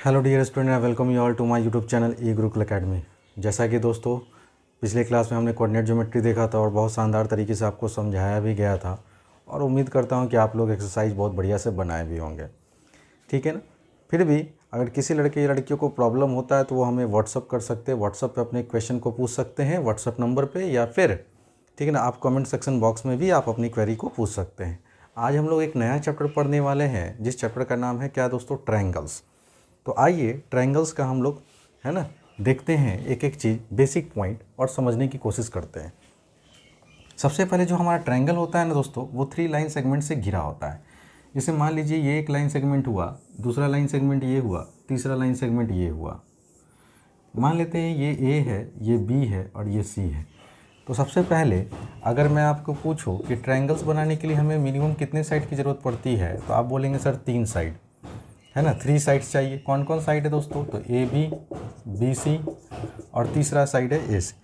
Hello dear student, welcome you all to my YouTube channel E Gurukul Academy. जैसा कि दोस्तों पिछले क्लास में हमने कोऑर्डिनेट ज्योमेट्री देखा था और बहुत शानदार तरीके से आपको समझाया भी गया था और उम्मीद करता हूं कि आप लोग एक्सरसाइज बहुत बढ़िया से बनाए भी होंगे। ठीक है ना। फिर भी अगर किसी लड़के या लड़कियों को प्रॉब्लम होता है तो वो हमें व्हाट्सअप कर सकते हैं। व्हाट्सअप पर अपने क्वेश्चन को पूछ सकते हैं व्हाट्सअप नंबर पर, या फिर ठीक है ना, आप कमेंट सेक्शन बॉक्स में भी आप अपनी क्वेरी को पूछ सकते हैं। आज हम लोग एक नया चैप्टर पढ़ने वाले हैं जिस चैप्टर का नाम है क्या दोस्तों, ट्रायंगल्स। तो आइए ट्रायंगल्स का हम लोग है ना देखते हैं, एक एक चीज़ बेसिक पॉइंट और समझने की कोशिश करते हैं। सबसे पहले जो हमारा ट्रायंगल होता है ना दोस्तों, वो 3 लाइन सेगमेंट से घिरा होता है। जैसे मान लीजिए ये एक लाइन सेगमेंट हुआ, दूसरा लाइन सेगमेंट ये हुआ, तीसरा लाइन सेगमेंट ये हुआ। मान लेते हैं ये ए है, ये बी है और ये सी है। तो सबसे पहले अगर मैं आपको पूछूं कि ट्रायंगल्स बनाने के लिए हमें मिनिमम कितने साइड की ज़रूरत पड़ती है, तो आप बोलेंगे सर 3 साइड है ना, 3 साइड्स चाहिए। कौन कौन साइड है दोस्तों, तो ए बी, बी सी और तीसरा साइड है ए सी।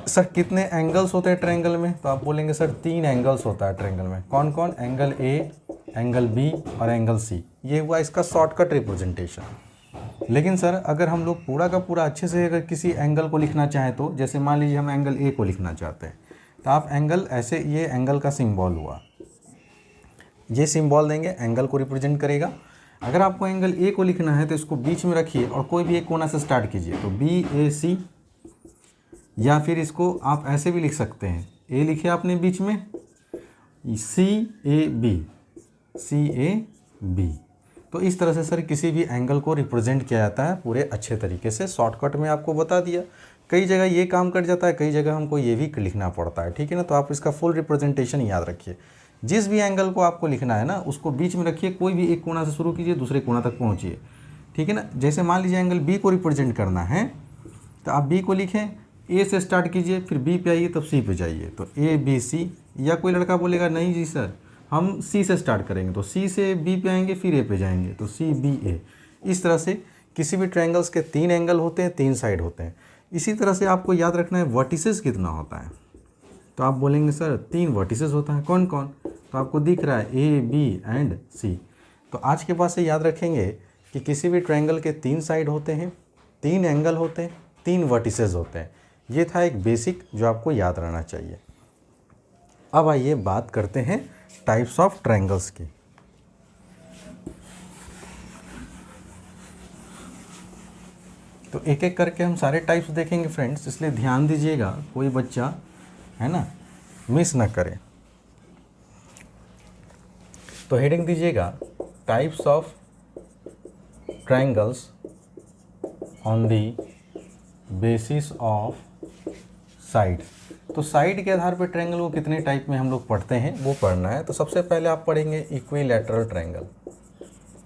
सर कितने एंगल्स होते हैं ट्रायंगल में, तो आप बोलेंगे सर 3 एंगल्स होता है ट्रायंगल में। कौन कौन, एंगल ए, एंगल बी और एंगल सी। ये हुआ इसका शॉर्टकट रिप्रेजेंटेशन। लेकिन सर अगर हम लोग पूरा का पूरा अच्छे से अगर किसी एंगल को लिखना चाहें, तो जैसे मान लीजिए हम एंगल ए को लिखना चाहते हैं, तो आप एंगल ऐसे, ये एंगल का सिंबल हुआ, ये सिंबल देंगे, एंगल को रिप्रेजेंट करेगा। अगर आपको एंगल ए को लिखना है तो इसको बीच में रखिए और कोई भी एक कोना से स्टार्ट कीजिए, तो बी ए सी, या फिर इसको आप ऐसे भी लिख सकते हैं, ए लिखे आपने बीच में, सी ए बी, सी ए बी। तो इस तरह से सर किसी भी एंगल को रिप्रेजेंट किया जाता है पूरे अच्छे तरीके से। शॉर्टकट में आपको बता दिया। कई जगह ये काम कर जाता है, कई जगह हमको ये भी लिखना पड़ता है। ठीक है ना। तो आप इसका फुल रिप्रेजेंटेशन याद रखिए। जिस भी एंगल को आपको लिखना है ना, उसको बीच में रखिए, कोई भी एक कोना से शुरू कीजिए, दूसरे कोना तक पहुंचिए। ठीक है ना। जैसे मान लीजिए एंगल बी को रिप्रेजेंट करना है, तो आप बी को लिखें, ए से स्टार्ट कीजिए, फिर बी पे आइए, तब सी पे जाइए, तो ए बी सी। या कोई लड़का बोलेगा नहीं जी सर हम सी से स्टार्ट करेंगे, तो सी से बी पे आएंगे, फिर ए पे जाएंगे, तो सी बी ए। इस तरह से किसी भी ट्रायंगल्स के 3 एंगल होते हैं, 3 साइड होते हैं। इसी तरह से आपको याद रखना है वर्टिसेस कितना होता है। तो आप बोलेंगे सर 3 वर्टिसेस होता है। कौन कौन, तो आपको दिख रहा है ए बी एंड सी। तो आज के बाद से याद रखेंगे कि किसी भी ट्रायंगल के 3 साइड होते हैं, 3 एंगल होते हैं, 3 वर्टिसेस होते हैं। ये था एक बेसिक जो आपको याद रहना चाहिए। अब आइए बात करते हैं टाइप्स ऑफ ट्रायंगल्स की। तो एक एक करके हम सारे टाइप्स देखेंगे फ्रेंड्स, इसलिए ध्यान दीजिएगा, कोई बच्चा है ना मिस ना करे। तो हेडिंग दीजिएगा types of triangles on the basis of side. तो साइड के आधार पर ट्रायंगल को कितने टाइप में हम लोग पढ़ते हैं वो पढ़ना है। तो सबसे पहले आप पढ़ेंगे इक्विलैटरल ट्रायंगल।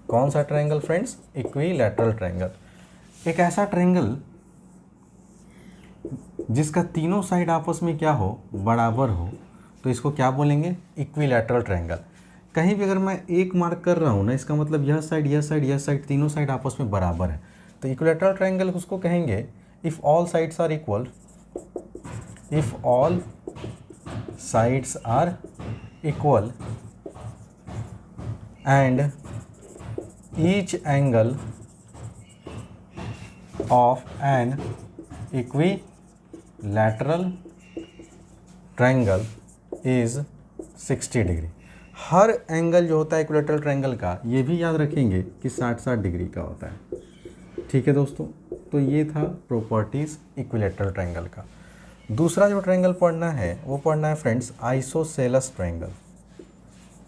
कौन सा ट्रायंगल फ्रेंड्स, इक्विलैटरल ट्रायंगल। एक ऐसा ट्रायंगल जिसका तीनों साइड आपस में क्या हो, बराबर हो, तो इसको क्या बोलेंगे, इक्विलैटरल ट्रायंगल। कहीं भी अगर मैं एक मार्क कर रहा हूँ ना, इसका मतलब यह साइड यह साइड यह साइड तीनों साइड आपस में बराबर है, तो इक्विलैटरल ट्रायंगल उसको कहेंगे if all sides are equal, if all sides are equal and each angle of an equilateral triangle is 60 degree. Her angle जो होता है इक्विलैटरल ट्रायंगल का, ये भी याद रखेंगे कि 60-60 डिग्री का होता है। ठीक है दोस्तों। तो ये था प्रॉपर्टीज इक्विलैटरल ट्रायंगल का। दूसरा जो ट्रायंगल पढ़ना है वो पढ़ना है friends isosceles triangle.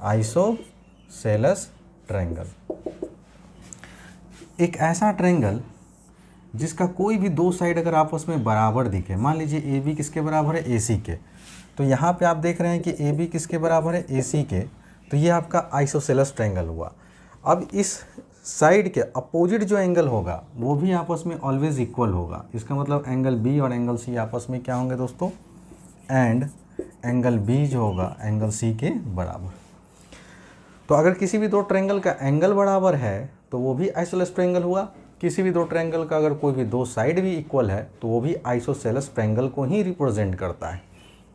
Isosceles triangle एक ऐसा ट्रायंगल जिसका कोई भी 2 साइड अगर आपस में बराबर दिखे। मान लीजिए ए बी किसके बराबर है, ए सी के। तो यहाँ पे आप देख रहे हैं कि ए बी किसके बराबर है, ए सी के। तो ये आपका आइसोसेलस ट्रायंगल हुआ। अब इस साइड के अपोजिट जो एंगल होगा वो भी आपस में ऑलवेज इक्वल होगा। इसका मतलब एंगल बी और एंगल सी आपस में क्या होंगे दोस्तों, एंड एंगल बी जो होगा एंगल सी के बराबर। तो अगर किसी भी 2 ट्रायंगल का एंगल बराबर है तो वो भी आइसोसेलस ट्रायंगल हुआ। किसी भी 2 ट्रायंगल का अगर कोई भी 2 साइड भी इक्वल है तो वो भी आइसोसेलस ट्रायंगल को ही रिप्रेजेंट करता है।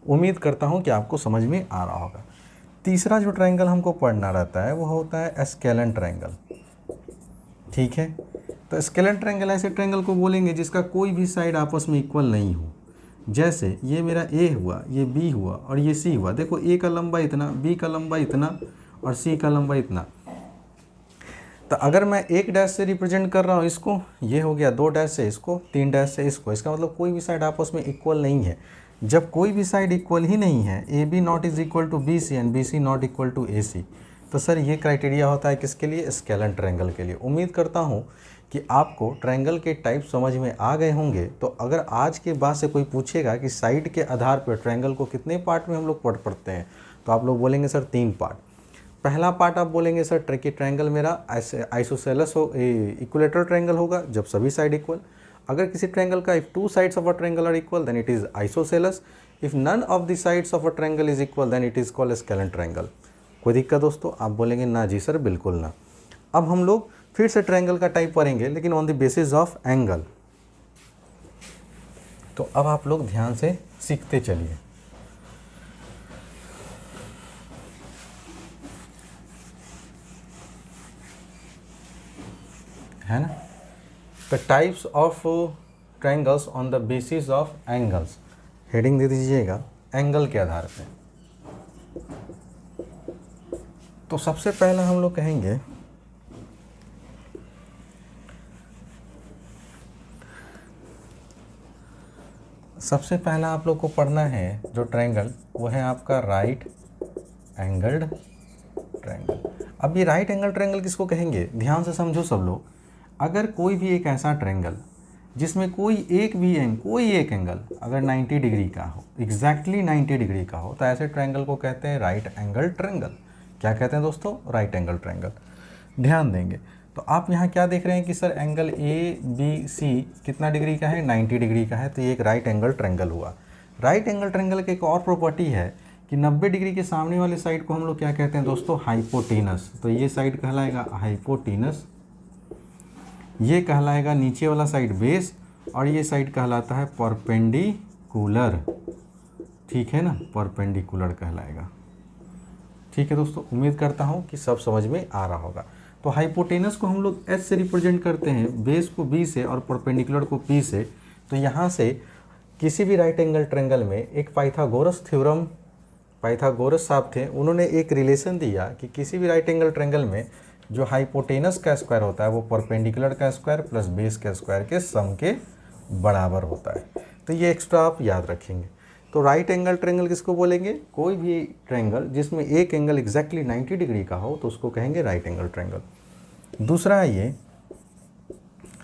उम्मीद करता हूँ कि आपको समझ में आ रहा होगा। तीसरा जो ट्रायंगल हमको पढ़ना रहता है वो होता है स्केलन ट्रायंगल। ठीक है। तो स्केलर ट्रायंगल ऐसे ट्रायंगल को बोलेंगे जिसका कोई भी साइड आपस में इक्वल नहीं हो। जैसे ये मेरा ए हुआ, ये बी हुआ और ये सी हुआ। देखो ए का लंबा इतना, बी का लंबा इतना और सी का लंबा इतना। तो अगर मैं एक डैश से रिप्रेजेंट कर रहा हूँ इसको, ये हो गया 2 डैश से इसको, 3 डैश से इसको, इसका मतलब कोई भी साइड आपस में इक्वल नहीं है। जब कोई भी साइड इक्वल ही नहीं है, A B not is equal to B C and B C not equal to A C, तो सर ये क्राइटेरिया होता है किसके लिए? स्केलर ट्रायंगल के लिए। उम्मीद करता हूँ कि आपको ट्रायंगल के टाइप समझ में आ गए होंगे। तो अगर आज के बाद से कोई पूछेगा कि साइड के आधार पर ट्रायंगल को कितने पार्ट में हम लोग पढ़ते हैं, तो आप लोग बोलेंगे सर 3 पार्ट। पहला पार्ट आप बोलेंगे सर कि ट्रायंगल मेरा आइसोसेलेस हो, इक्विलेटरल ट्रायंगल होगा जब सभी साइड इक्वल। अगर किसी ट्रायंगल का if 2 sides of a triangle are equal then it is isosceles. If none of the sides of a triangle is equal then it is called scalene triangle. कोई दिक्कत दोस्तों? आप बोलेंगे ना जी सर बिल्कुल ना। अब हम लोग फिर से ट्रायंगल का टाइप पढ़ेंगे लेकिन on the basis of angle. तो अब आप लोग ध्यान से सीखते चलिए। है ना? The types of triangles on the basis of angles, heading दे दीजिएगा एंगल के आधार पे। तो सबसे पहला हम लोग कहेंगे सबसे पहला आप लोग को पढ़ना है जो ट्रायंगल, वो है आपका राइट एंगल्ड ट्रायंगल। अब ये राइट एंगल ट्रायंगल किसको कहेंगे? ध्यान से समझो सब लोग। अगर कोई भी एक ऐसा ट्रायंगल जिसमें कोई एक एंगल अगर 90 डिग्री का हो, एग्जैक्टली 90 डिग्री का हो, तो ऐसे ट्रायंगल को कहते हैं राइट एंगल ट्रायंगल। क्या कहते हैं दोस्तों? Right angle triangle. ध्यान देंगे तो आप यहाँ क्या देख रहे हैं कि sir angle A B C कितना डिग्री का है? 90 डिग्री का है। तो ये एक राइट एंगल ट्रायंगल हुआ। राइट एंगल ट्रायंगल की एक और प्रॉपर्टी है कि 90 डिग्री के सामने वाले साइड को हम लोग क्या कहते हैं दोस्तों? हाइपोटेनस। तो ये साइड कहलाएगा हाइपोटेनस, ये कहलाएगा नीचे वाला साइड बेस, और ये साइड कहलाता है परपेंडिकुलर। ठीक है ना? परपेंडिकुलर कहलाएगा। ठीक है दोस्तों, उम्मीद करता हूँ कि सब समझ में आ रहा होगा। तो हाइपोटेनस को हम लोग एच से रिप्रेजेंट करते हैं, बेस को बी से और परपेंडिकुलर को पी से। तो यहाँ से किसी भी राइट एंगल ट्रायंगल में एक पाइथागोरस थ्योरम, पाइथागोरस साहब थे, उन्होंने एक रिलेशन दिया कि किसी भी राइट एंगल ट्रायंगल में जो हाइपोटेनस का स्क्वायर होता है वो परपेंडिकुलर का स्क्वायर प्लस बेस के स्क्वायर के सम के बराबर होता है। तो ये एक्स्ट्रा आप याद रखेंगे। तो राइट एंगल ट्रायंगल किसको बोलेंगे? कोई भी ट्रायंगल जिसमें एक एंगल एग्जैक्टली 90 डिग्री का हो तो उसको कहेंगे राइट एंगल ट्रायंगल। दूसरा है ये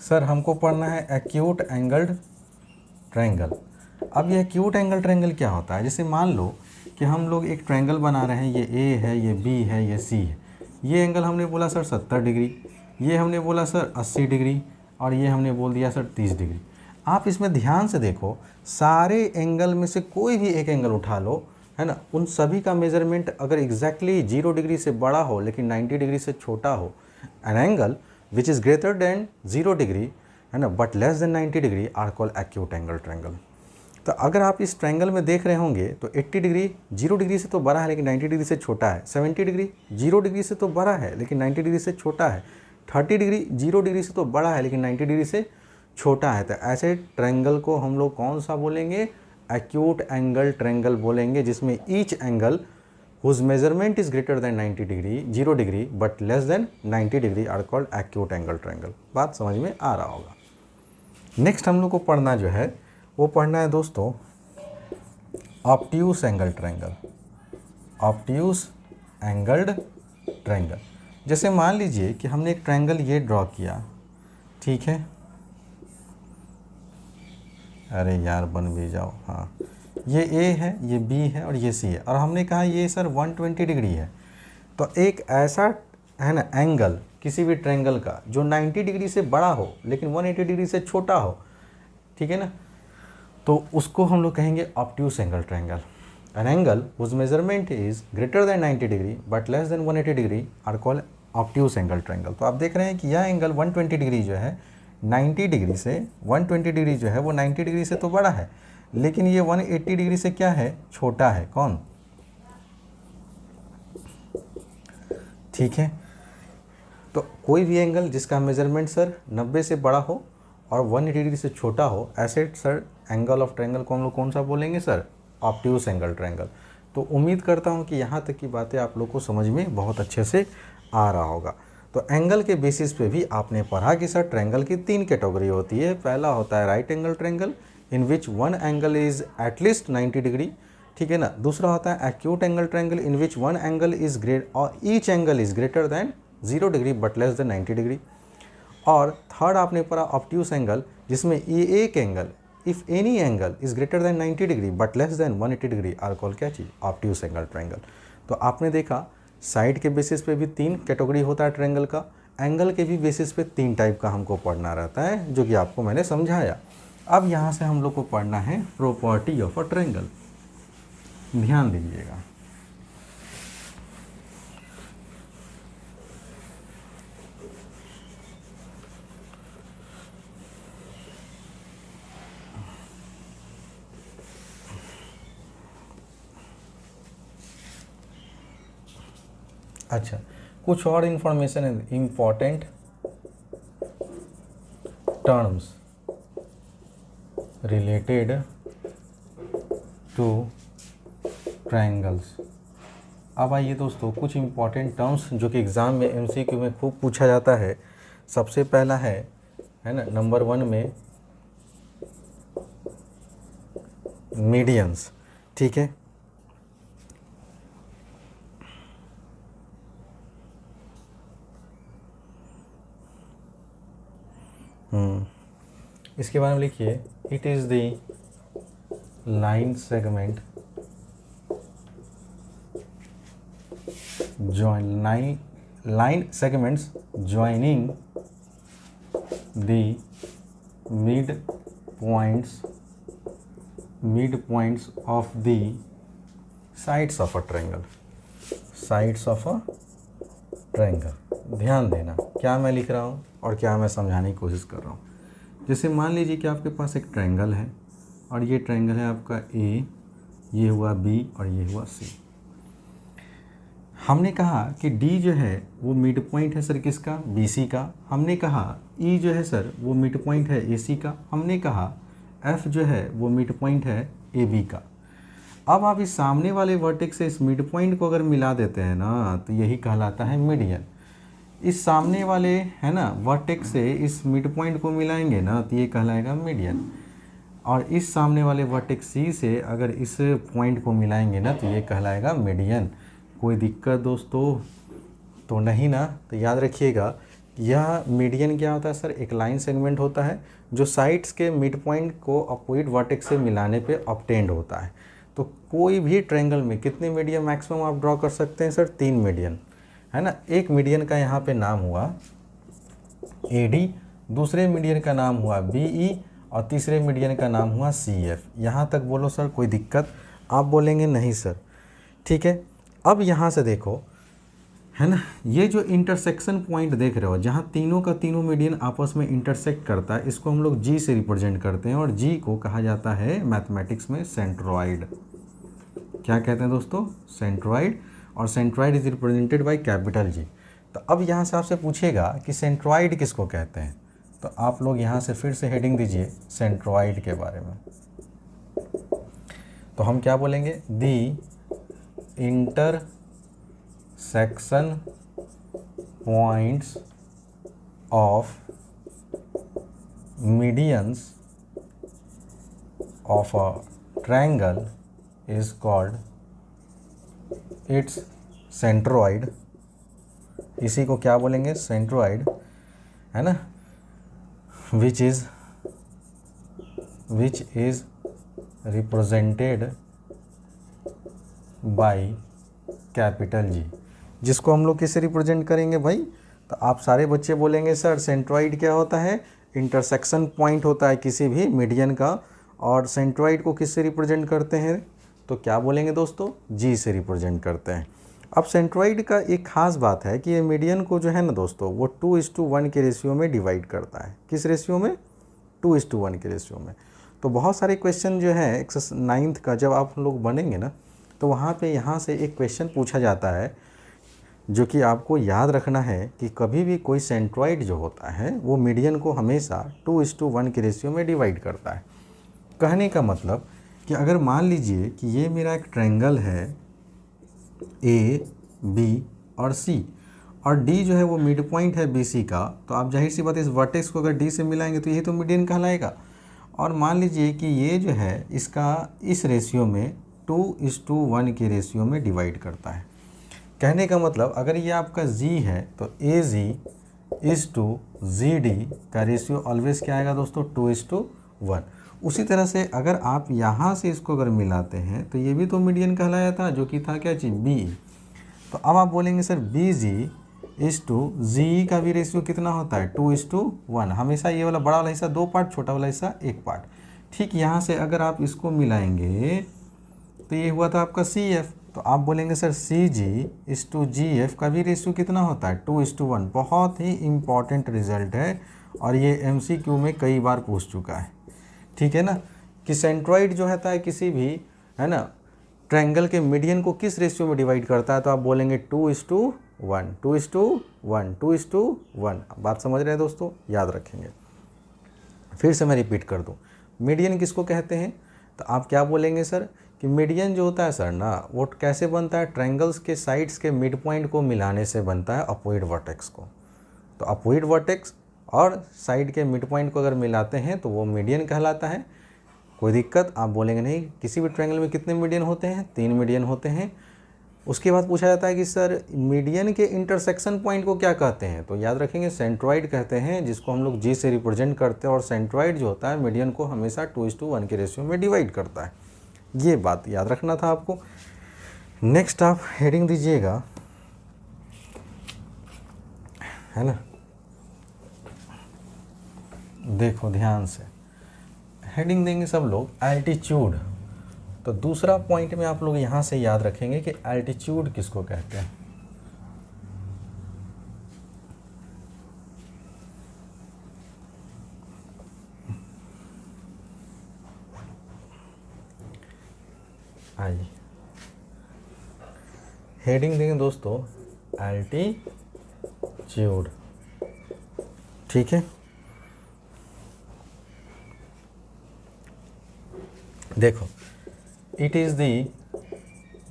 सर हमको पढ़ना है एक्यूट एंगल्ड ट्रायंगल। अब ये एक्यूट एंगल ट्रायंगल क्या होता है? जैसे मान लो कि हम लोग एक ट्रायंगल बना रहे हैं, ये ए है, ये बी है, ये सी है। ये एंगल हमने बोला सर 70 डिग्री, ये हमने बोला सर 80 डिग्री, और ये हमने बोल दिया सर 30 डिग्री। आप इसमें ध्यान से देखो, सारे एंगल में से कोई भी एक एंगल उठा लो, है ना, उन सभी का मेजरमेंट अगर एग्जैक्टली 0 डिग्री से बड़ा हो लेकिन 90 डिग्री से छोटा हो, an angle which is greater than 0 degree, है ना, but less than 90 degree are called acute angle triangle. तो अगर आप इस ट्रायंगल में देख रहे होंगे तो 80 डिग्री 0 डिग्री से तो बड़ा है लेकिन 90 डिग्री से छोटा है, 70 डिग्री 0 डिग्री से तो बड़ा है लेकिन 90 डिग्री से छोटा है, 30 डिग्री 0 डिग्री से तो बड़ा है लेकिन 90 डिग्री से छोटा है। तो ऐसे ट्रायंगल को हम लोग कौन सा बोलेंगे? एक्यूट एंगल ट्रायंगल बोलेंगे, जिसमें each angle whose measurement is greater than 90 degree 0 degree but less than 90 degree are called acute angle triangle. बात समझ में आ रहा होगा। नेक्स्ट हम लोग को पढ़ना जो है वो पढ़ना है दोस्तों obtuse angle triangle. Obtuse angled triangle. जैसे मान लीजिए कि हमने एक ट्रायंगल ये ड्रॉ किया, ठीक है, अरे यार बन भी जाओ, हाँ, ये ए है, ये बी है और ये सी है, और हमने कहा ये सर 120 डिग्री है। तो एक ऐसा है ना एंगल किसी भी ट्रायंगल का जो 90 डिग्री से बड़ा हो लेकिन 180 डिग्री से छोटा हो, ठीक है ना, तो उसको हम लोग कहेंगे obtuse angle triangle. An angle whose measurement is greater than 90 degree but less than 180 degree are called obtuse angle triangle. तो आप देख रहे हैं कि यह एंगल 120 डिग्री जो है 90 डिग्री से 120 डिग्री जो है वो 90 डिग्री से तो बड़ा है लेकिन ये 180 डिग्री से क्या है? छोटा है। कौन? ठीक है। तो कोई भी एंगल जिसका मेजरमेंट सर 90 से बड़ा हो और 180 डिग्री से छोटा हो, ऐसे सर एंगल ऑफ ट्रायंगल को हम लोग कौन सा बोलेंगे सर? Obtuse angle triangle. तो उम्मीद करता हूँ कि यहाँ तक की बातें आप लोग को समझ में बहुत अच्छे से आ रहा होगा। तो एंगल के बेसिस पे भी आपने पढ़ा कि सर ट्रायंगल की 3 कैटेगरी होती है। पहला होता है right angle triangle in which one angle is at least 90 degree, ठीक है ना। दूसरा होता है acute angle triangle in which one angle is great और each angle is greater than 0 degree but less than 90 degree. और थर्ड आपने पढ़ा ऑब्ट्यूस एंगल, जिसमें ये एक angle if any angle is greater than 90 degree but less than 180 degree are called क्या चीज़? Obtuse angle triangle. तो आपने देखा साइड के बेसिस पे भी 3 कैटेगरी होता है ट्रायंगल का, एंगल के भी बेसिस पे 3 टाइप का हमको पढ़ना रहता है, जो कि आपको मैंने समझाया। अब यहाँ से हम लोग को पढ़ना है प्रॉपर्टी ऑफ अ ट्रायंगल। ध्यान दीजिएगा, अच्छा कुछ और इन्फॉर्मेशन है, important terms related two triangles. अब आइए दोस्तों, कुछ इम्पॉर्टेंट टर्म्स जो कि एग्ज़ाम में एमसीक्यू में खूब पूछा जाता है। सबसे पहला है ना, नंबर 1 में मीडियंस, ठीक है। इसके बारे में लिखिए, it is the line segment line segments joining the midpoints of the sides of a triangle। sides of a triangle। ध्यान देना क्या मैं लिख रहा हूँ और क्या मैं समझाने की कोशिश कर रहा हूँ। जैसे मान लीजिए कि आपके पास एक ट्रायंगल है और ये ट्रायंगल है आपका ए, ये हुआ बी और ये हुआ सी। हमने कहा कि डी जो है वो मिड पॉइंट है सर किसका? बीसी का। हमने कहा ई जो है सर वो मिड पॉइंट है एसी का। हमने कहा एफ जो है वो मिड पॉइंट है एबी का। अब आप इस सामने वाले वर्टेक्स से इस मिड पॉइंट को अगर मिला देते हैं ना, तो यही कहलाता है मीडियन। इस सामने वाले है ना वर्टेक्स से इस मिड पॉइंट को मिलाएंगे ना, तो ये कहलाएगा मीडियन। और इस सामने वाले वर्टेक्स सी से अगर इस पॉइंट को मिलाएंगे ना, तो ये कहलाएगा मीडियन। कोई दिक्कत दोस्तों तो नहीं ना? तो याद रखिएगा, यह मीडियन क्या होता है सर? एक लाइन सेगमेंट होता है जो साइड्स के मिड पॉइंट को अपोजिट वर्टेक्स से मिलाने पे ऑब्टेन्ड होता है। तो कोई भी ट्रायंगल में कितने मीडियन मैक्सिमम आप ड्रॉ कर सकते हैं सर? 3 मीडियन, है ना। एक मीडियन का यहाँ पे नाम हुआ AD, दूसरे मीडियन का नाम हुआ BE और तीसरे मीडियन का नाम हुआ CF। यहाँ तक बोलो सर, कोई दिक्कत? आप बोलेंगे नहीं सर, ठीक है। अब यहाँ से देखो, है ना, ये जो इंटरसेक्शन पॉइंट देख रहे हो जहाँ तीनों का तीनों मीडियन आपस में इंटरसेक्ट करता है, इसको हम लोग G से रिप्रेजेंट करते हैं और G को कहा जाता है मैथमेटिक्स में सेंट्रॉइड। क्या कहते हैं दोस्तों? सेंट्रॉइड। और centroid is represented by capital G। तो अब यहाँ से आपसे पूछेगा कि सेंट्रॉइड किसको कहते हैं, तो आप लोग यहाँ से फिर से हेडिंग दीजिए सेंट्रॉइड के बारे में। तो हम क्या बोलेंगे? दी intersection points of medians of a triangle is called its centroid। इसी को क्या बोलेंगे? सेंट्रोइड, है ना। which is represented by capital G। जिसको हम लोग किससे रिप्रेजेंट करेंगे भाई? तो आप सारे बच्चे बोलेंगे सर सेंट्रॉइड क्या होता है? इंटरसेक्शन पॉइंट होता है किसी भी मीडियन का। और सेंट्रॉइड को किससे रिप्रेजेंट करते हैं? तो क्या बोलेंगे दोस्तों? G से रिप्रेजेंट करते हैं। अब सेंट्रॉइड का एक खास बात है कि ये मीडियन को जो है ना दोस्तों, वो 2:1 के रेशियो में डिवाइड करता है। किस रेशियो में? 2:1 के रेशियो में। तो बहुत सारे क्वेश्चन जो है एक्सरसाइज 9th का जब आप लोग बनेंगे ना, तो वहाँ पे यहाँ से एक क्वेश्चन पूछा जाता है जो कि आपको याद रखना है कि कभी भी कोई सेंट्रॉइड जो होता है वो मीडियन को हमेशा 2:1 के रेशियो में डिवाइड करता है। कहने का मतलब कि अगर मान लीजिए कि ये मेरा एक ट्रायंगल है ए, बी और सी, और डी जो है वो मिड पॉइंट है बी सी का, तो आप जाहिर सी बात है इस वर्टेक्स को अगर डी से मिलाएंगे तो यही तो मीडियन कहलाएगा। और मान लीजिए कि ये जो है इसका इस रेशियो में 2:1 के रेशियो में डिवाइड करता है। कहने का मतलब अगर ये आपका जी है तो ए जी इज़ टू जी डी का रेशियो ऑलवेज क्या आएगा दोस्तों, 2:1। उसी तरह से अगर आप यहाँ से इसको अगर मिलाते हैं तो ये भी तो मीडियन कहलाया था, जो कि था क्या चीज़, बी। तो अब आप बोलेंगे sir B G is to G का भी रेशियो कितना होता है, 2:1। हमेशा ये वाला बड़ा वाला हिस्सा 2 पार्ट, छोटा वाला हिस्सा 1 पार्ट। ठीक यहाँ से अगर आप इसको मिलाएंगे तो ये हुआ था आपका सी एफ। तो आप बोलेंगे sir C G is to G F का भी रेशियो कितना होता है, 2:1। बहुत ही इम्पॉर्टेंट रिजल्ट है और ये MCQ में कई बार पूछ चुका है। ठीक है ना, कि सेंट्रॉइड जो होता है किसी भी, है ना, ट्रायंगल के मीडियन को किस रेशियो में डिवाइड करता है, तो आप बोलेंगे 2:1, 2:1, 2:1। बात समझ रहे हैं दोस्तों, याद रखेंगे। फिर से मैं रिपीट कर दूं, मीडियन किसको कहते हैं, तो आप क्या बोलेंगे सर कि मीडियन जो होता है सर ना, वो कैसे बनता है, ट्रायंगल्स के साइड्स के मिड पॉइंट को मिलाने से बनता है अपोइड वर्टेक्स को। तो अपोइड वर्टेक्स और साइड के मिड पॉइंट को अगर मिलाते हैं तो वो मीडियन कहलाता है। कोई दिक्कत, आप बोलेंगे नहीं, किसी भी ट्रायंगल में कितने मीडियन होते हैं, 3 मीडियन होते हैं। उसके बाद पूछा जाता है कि सर मीडियन के इंटरसेक्शन पॉइंट को क्या कहते हैं, तो याद रखेंगे सेंट्रॉइड कहते हैं, जिसको हम लोग जी से रिप्रेजेंट करते हैं। और सेंट्रॉइड जो होता है मीडियन को हमेशा 2:1 के रेशियो में डिवाइड करता है। ये बात याद रखना था आपको। नेक्स्ट आप हेडिंग दीजिएगा, है ना, देखो ध्यान से हेडिंग देंगे सब लोग, एल्टीट्यूड। तो दूसरा पॉइंट में आप लोग यहाँ से याद रखेंगे कि एल्टीट्यूड किसको कहते हैं। आइए हेडिंग देंगे दोस्तों, एल्टीट्यूड। ठीक है, देखो, it is the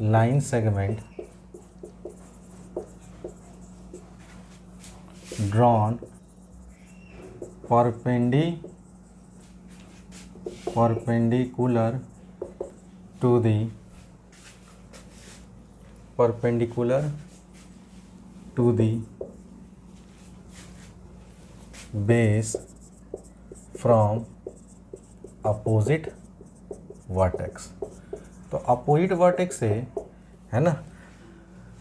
line segment drawn perpendicular to the base from opposite vertex. तो अपोजिट वर्टेक्स से, है ना,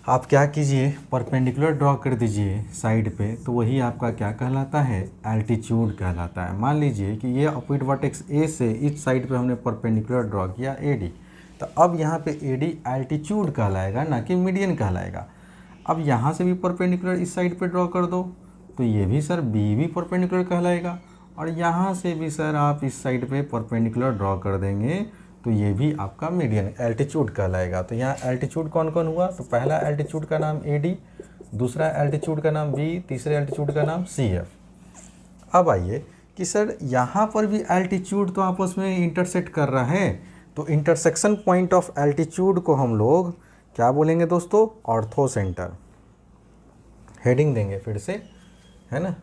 आप क्या कीजिए, परपेंडिकुलर ड्रॉ कर दीजिए साइड पे, तो वही आपका क्या कहलाता है, एल्टीट्यूड कहलाता है। मान लीजिए कि ये अपोजिट वर्टेक्स ए से इस साइड पे हमने परपेंडिकुलर ड्रॉ किया AD, तो अब यहाँ पे AD एल्टीट्यूड कहलाएगा, ना कि मीडियन कहलाएगा। अब यहाँ से भी परपेंडिकुलर इस साइड पे ड्रॉ कर दो तो ये भी सर B भी परपेंडिकुलर कहलाएगा, और यहाँ से भी सर आप इस साइड पे परपेंडिकुलर ड्रॉ कर देंगे तो ये भी आपका मीडियन एल्टीट्यूड कहलाएगा। तो यहाँ एल्टीट्यूड कौन कौन हुआ, तो पहला एल्टीट्यूड का नाम AD, दूसरा एल्टीट्यूड का नाम B, तीसरे एल्टीट्यूड का नाम CF। अब आइए कि सर यहाँ पर भी एल्टीट्यूड तो आपस में इंटरसेक्ट कर रहा है, तो इंटरसेक्शन पॉइंट ऑफ एल्टीट्यूड को हम लोग क्या बोलेंगे दोस्तों, ऑर्थो सेंटर। हेडिंग देंगे फिर से, है ना,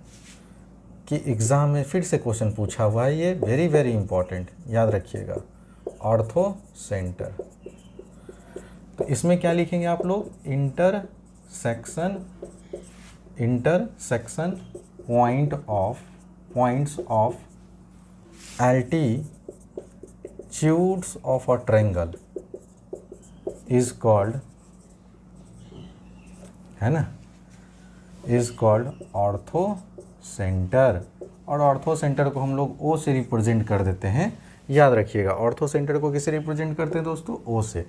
कि एग्ज़ाम में फिर से क्वेश्चन पूछा हुआ है, ये वेरी वेरी इंपॉर्टेंट, याद रखिएगा, ऑर्थो सेंटर। तो इसमें क्या लिखेंगे आप लोग, intersection points of altitudes of a triangle is called, है ना, इज कॉल्ड ऑर्थो सेंटर। और ऑर्थो सेंटर को हम लोग O से रिप्रेजेंट कर देते हैं, याद रखिएगा। ऑर्थो सेंटर को किससे रिप्रेजेंट करते हैं दोस्तों, O से।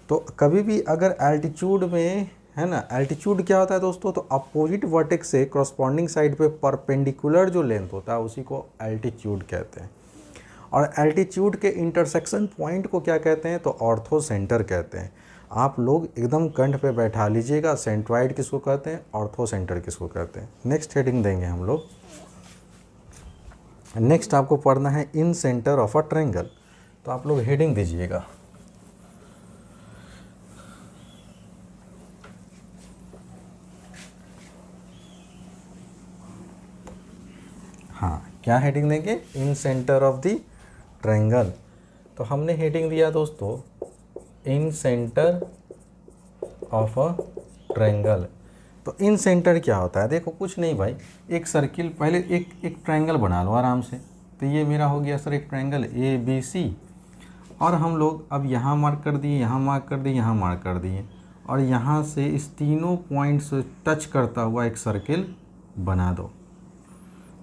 तो कभी भी अगर एल्टीट्यूड में, है ना, एल्टीट्यूड क्या होता है दोस्तों, तो अपोजिट वर्टेक्स से करस्पॉन्डिंग साइड पे परपेंडिकुलर जो लेंथ होता है उसी को एल्टीट्यूड कहते हैं। और एल्टीट्यूड के इंटरसेक्शन पॉइंट को क्या कहते हैं, तो ऑर्थो सेंटर कहते हैं। आप लोग एकदम कंठ पे बैठा लीजिएगा। सेंट्रॉइड किसको कहते हैं, ऑर्थो सेंटर किसको कहते हैं। नेक्स्ट हेडिंग देंगे हम लोग। नेक्स्ट आपको पढ़ना है इन सेंटर ऑफ अ ट्रायंगल। तो आप लोग हेडिंग दीजिएगा। हाँ, क्या हेडिंग देंगे, इन सेंटर ऑफ द ट्रायंगल। तो हमने हेडिंग दिया दोस्तों इन सेंटर ऑफ अ ट्रायंगल। तो इन सेंटर क्या होता है, देखो कुछ नहीं भाई, एक सर्किल, पहले एक ट्रायंगल बना लो आराम से। तो ये मेरा हो गया सर एक ट्रायंगल ABC, और हम लोग अब यहाँ मार्क कर दिए, यहाँ मार्क कर दिए, यहाँ मार्क कर दिए, और यहाँ से इस तीनों पॉइंट्स टच करता हुआ एक सर्किल बना दो।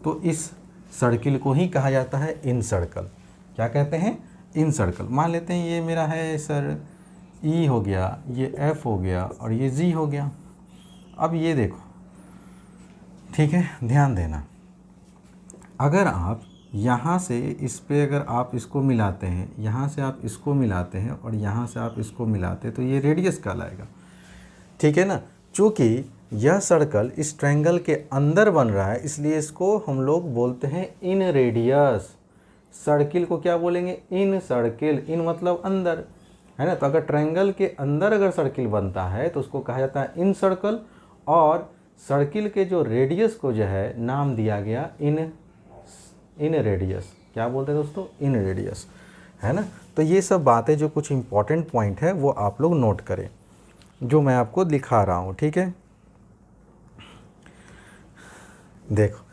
तो इस सर्किल को ही कहा जाता है इन सर्कल। क्या कहते हैं, इन सर्कल। मान लेते हैं ये मेरा है सर E हो गया, ये F हो गया, और ये G हो गया। अब ये देखो, ठीक है, ध्यान देना, अगर आप यहाँ से इस पे अगर आप इसको मिलाते हैं, यहाँ से आप इसको मिलाते हैं, और यहाँ से आप इसको मिलाते हैं, तो ये रेडियस कहलाएगा। ठीक है ना। चूँकि यह सर्कल इस ट्रायंगल के अंदर बन रहा है, इसलिए इसको हम लोग बोलते हैं इन रेडियस। सर्किल को क्या बोलेंगे, इन सर्किल। इन मतलब अंदर, है ना। तो अगर ट्रायंगल के अंदर अगर सर्किल बनता है तो उसको कहा जाता है इन सर्कल, और सर्किल के जो रेडियस को जो है नाम दिया गया इन रेडियस। क्या बोलते हैं दोस्तों, इन रेडियस, है ना। तो ये सब बातें जो कुछ इंपॉर्टेंट पॉइंट है वो आप लोग नोट करें, जो मैं आपको दिखा रहा हूँ। ठीक है, देखो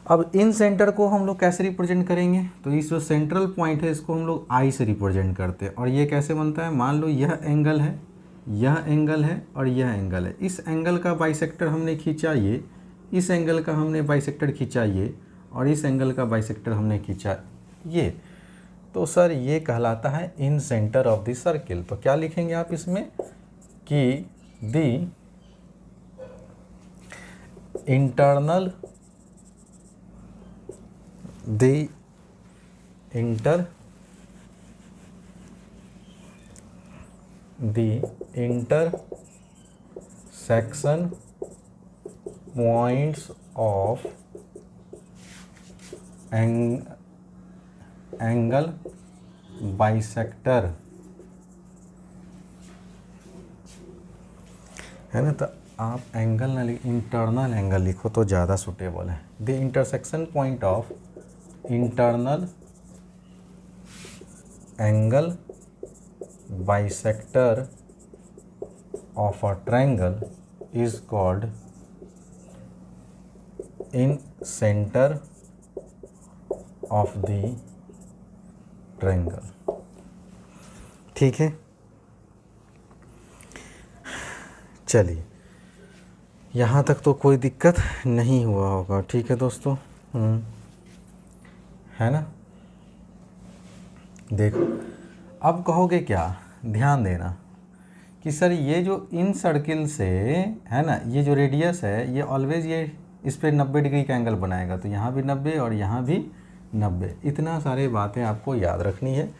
अब इन सेंटर को हम लोग कैसे रिप्रेजेंट करेंगे, तो इस जो सेंट्रल पॉइंट है इसको हम लोग I से रिप्रेजेंट करते हैं। और ये कैसे बनता है, मान लो यह एंगल है, यह एंगल है, और यह एंगल है। इस एंगल का बाइसेक्टर हमने खींचा ये, इस एंगल का हमने बाइसेक्टर खींचा ये, और इस एंगल का बाइसेक्टर हमने खींचा ये। तो सर ये कहलाता है इन सेंटर ऑफ द सर्किल। तो क्या लिखेंगे आप इसमें कि the internal intersection points of angle bisector, है ना। तो आप एंगल ना लिख, इंटरनल एंगल लिखो तो ज़्यादा सुटेबल है। The intersection point of internal angle bisector of a triangle is called in center of the triangle। ठीक है, चलिए यहाँ तक तो कोई दिक्कत नहीं हुआ होगा। ठीक है दोस्तों, है ना। देखो अब कहोगे क्या, ध्यान देना कि सर ये जो इन सर्किल से, है ना, ये जो रेडियस है ये ऑलवेज ये इस पे 90 डिग्री का एंगल बनाएगा। तो यहाँ भी 90 और यहाँ भी 90। इतना सारे बातें आपको याद रखनी है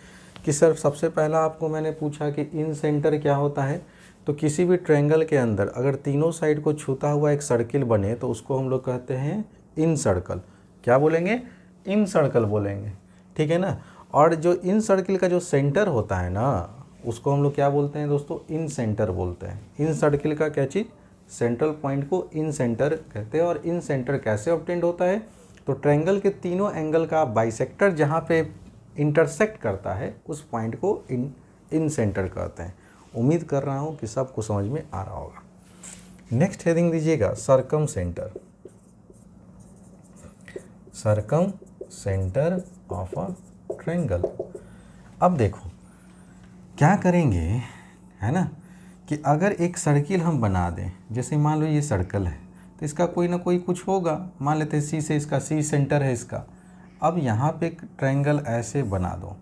कि सर सबसे पहला आपको मैंने पूछा कि इन सेंटर क्या होता है। तो किसी भी ट्रायंगल के अंदर अगर तीनों साइड को छूता हुआ एक सर्किल बने तो उसको हम लोग कहते हैं इन सर्कल। क्या बोलेंगे, इन सर्कल बोलेंगे। ठीक है ना। और जो इन सर्किल का जो सेंटर होता है ना, उसको हम लोग क्या बोलते हैं दोस्तों, इन सेंटर बोलते हैं। इन सर्किल का क्या चीज़, सेंट्रल पॉइंट को इन सेंटर कहते हैं। और इन सेंटर कैसे ऑब्टेंड होता है, तो ट्रायंगल के तीनों एंगल का बाइसेक्टर जहाँ पे इंटरसेक्ट करता है उस पॉइंट को इन सेंटर कहते हैं। उम्मीद कर रहा हूँ कि सबको समझ में आ रहा होगा। नेक्स्ट हेडिंग दीजिएगा circum centre. Circum centre of a triangle. अब देखो क्या करेंगे, है ना, कि अगर एक सर्किल हम बना दें, जैसे मान लो ये सर्कल है तो इसका कोई ना कोई कुछ होगा। मान लेते हैं सी से, इसका सी सेंटर है इसका। अब यहाँ पे एक ट्रायंगल ऐसे बना दो।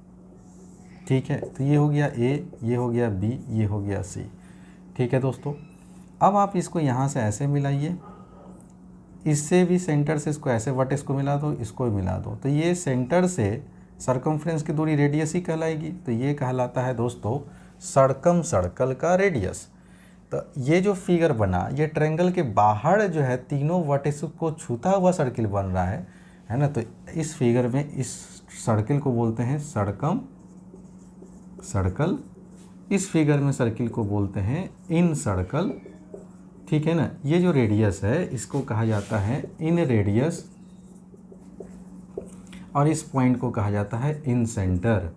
ठीक है, तो ये हो गया ए, ये हो गया बी, ये हो गया सी। ठीक है दोस्तों, अब आप इसको यहाँ से ऐसे मिलाइए, इससे भी सेंटर से इसको ऐसे वर्टेक्स को मिला दो, इसको भी मिला दो। तो ये सेंटर से सरकमफ्रेंस की दूरी रेडियस ही कहलाएगी। तो ये कहलाता है दोस्तों सड़कम सर्कल का रेडियस। तो ये जो फिगर बना, ये ट्रायंगल के बाहर जो है तीनों वर्टिसेस को छूता हुआ सर्किल बन रहा है ना। तो इस फिगर में इस सर्किल को बोलते हैं सड़कम सर्कल, इस फिगर में सर्किल को बोलते हैं इन सर्कल, ठीक है ना। ये जो रेडियस है इसको कहा जाता है इन रेडियस, और इस पॉइंट को कहा जाता है इन सेंटर,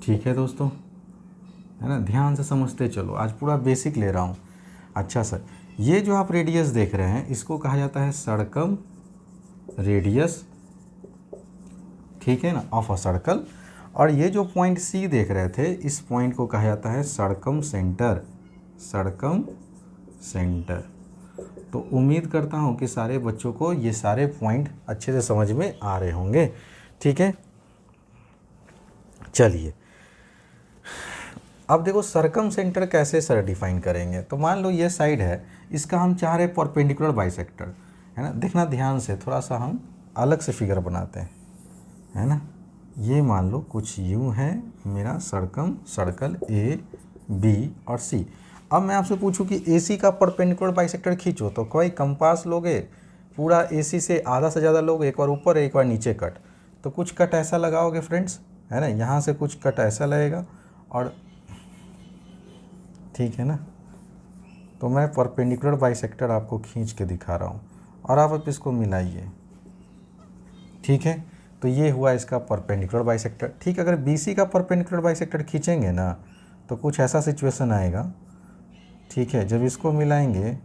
ठीक है दोस्तों, है ना। ध्यान से समझते चलो, आज पूरा बेसिक ले रहा हूँ। अच्छा सर, ये जो आप रेडियस देख रहे हैं इसको कहा जाता है सड़कम रेडियस, ठीक है ना, ऑफ अ सर्कल। और ये जो पॉइंट सी देख रहे थे, इस पॉइंट को कहा जाता है सड़कम सेंटर, सड़कम सेंटर। तो उम्मीद करता हूँ कि सारे बच्चों को ये सारे पॉइंट अच्छे से समझ में आ रहे होंगे, ठीक है। चलिए अब देखो सर्कम सेंटर कैसे सर डिफाइन करेंगे। तो मान लो ये साइड है, इसका हम चाह रहे परपेंडिकुलर बाइसेक्टर, है ना। देखना ध्यान से, थोड़ा सा हम अलग से फिगर बनाते हैं, है ना। ये मान लो कुछ यूँ है मेरा सर्कम सर्कल ए बी और सी। अब मैं आपसे पूछूं कि AC का परपेंडिकुलर बाइसेक्टर खींचो, तो कोई कंपास लोगे, पूरा AC से आधा से ज़्यादा लोगे, एक बार ऊपर एक बार नीचे कट, तो कुछ कट ऐसा लगाओगे फ्रेंड्स, है ना। यहाँ से कुछ कट ऐसा लगेगा, और ठीक है ना। तो मैं परपेंडिकुलर बाइसेक्टर आपको खींच के दिखा रहा हूँ, और आप अब इसको मिलाइए, ठीक है। तो ये हुआ इसका परपेंडिकुलर बाइसेक्टर, ठीक। अगर BC का परपेंडिकुलर बाइसेक्टर खींचेंगे ना, तो कुछ ऐसा सिचुएशन आएगा, ठीक है। जब इसको मिलाएंगे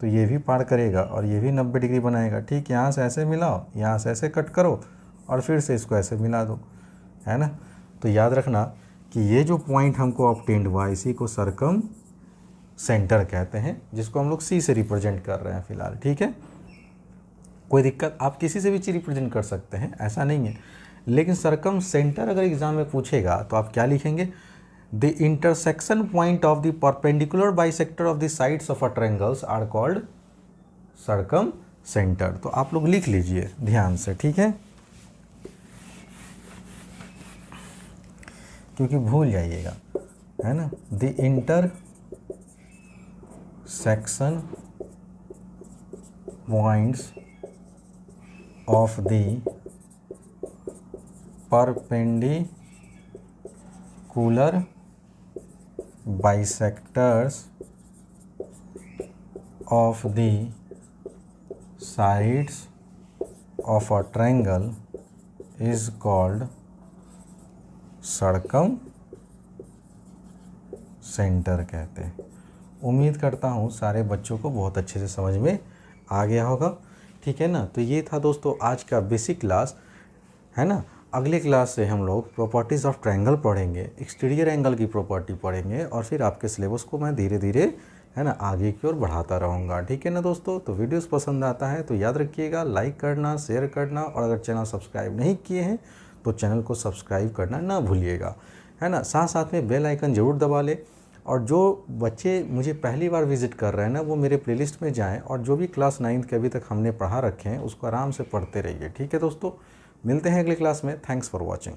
तो ये भी पार करेगा और ये भी 90 डिग्री बनाएगा, ठीक। यहाँ से ऐसे मिलाओ, यहाँ से ऐसे कट करो, और फिर से इसको ऐसे मिला दो, है ना। तो याद रखना कि ये जो पॉइंट हमको ऑब्टेन्ड हुआ, इसी को सर्कम सेंटर कहते हैं, जिसको हम लोग C से रिप्रेजेंट कर रहे हैं फिलहाल, ठीक है। कोई दिक्कत, आप किसी से भी चीज़ रिप्रेजेंट कर सकते हैं, ऐसा नहीं है। लेकिन सर्कम सेंटर अगर एग्जाम में पूछेगा तो आप क्या लिखेंगे, the intersection point of the perpendicular bisector of the sides of a triangles are called circumcentre. तो आप लोग लिख लीजिए ध्यान से, ठीक है, क्योंकि भूल जाइएगा, है ना। The intersection points of the perpendicular bisectors of the sides of a triangle is called circum center कहते हैं। उम्मीद करता हूँ सारे बच्चों को बहुत अच्छे से समझ में आ गया होगा, ठीक है ना। तो ये था दोस्तों आज का बेसिक क्लास, है ना। अगले क्लास से हम लोग प्रॉपर्टीज़ ऑफ ट्रायंगल पढ़ेंगे, एक्सटीरियर एंगल की प्रॉपर्टी पढ़ेंगे, और फिर आपके सिलेबस को मैं धीरे धीरे, है ना, आगे की ओर बढ़ाता रहूँगा, ठीक है ना दोस्तों। तो वीडियोस पसंद आता है तो याद रखिएगा लाइक करना, शेयर करना, और अगर चैनल सब्सक्राइब नहीं किए हैं तो चैनल को सब्सक्राइब करना ना भूलिएगा, है ना। साथ साथ में बेल आइकन ज़रूर दबा ले। और जो बच्चे मुझे पहली बार विज़िट कर रहे हैं ना, वो मेरे प्लेलिस्ट में जाएं, और जो भी क्लास 9th के अभी तक हमने पढ़ा रखे हैं उसको आराम से पढ़ते रहिए, ठीक है दोस्तों। मिलते हैं अगली क्लास में। Thanks for watching.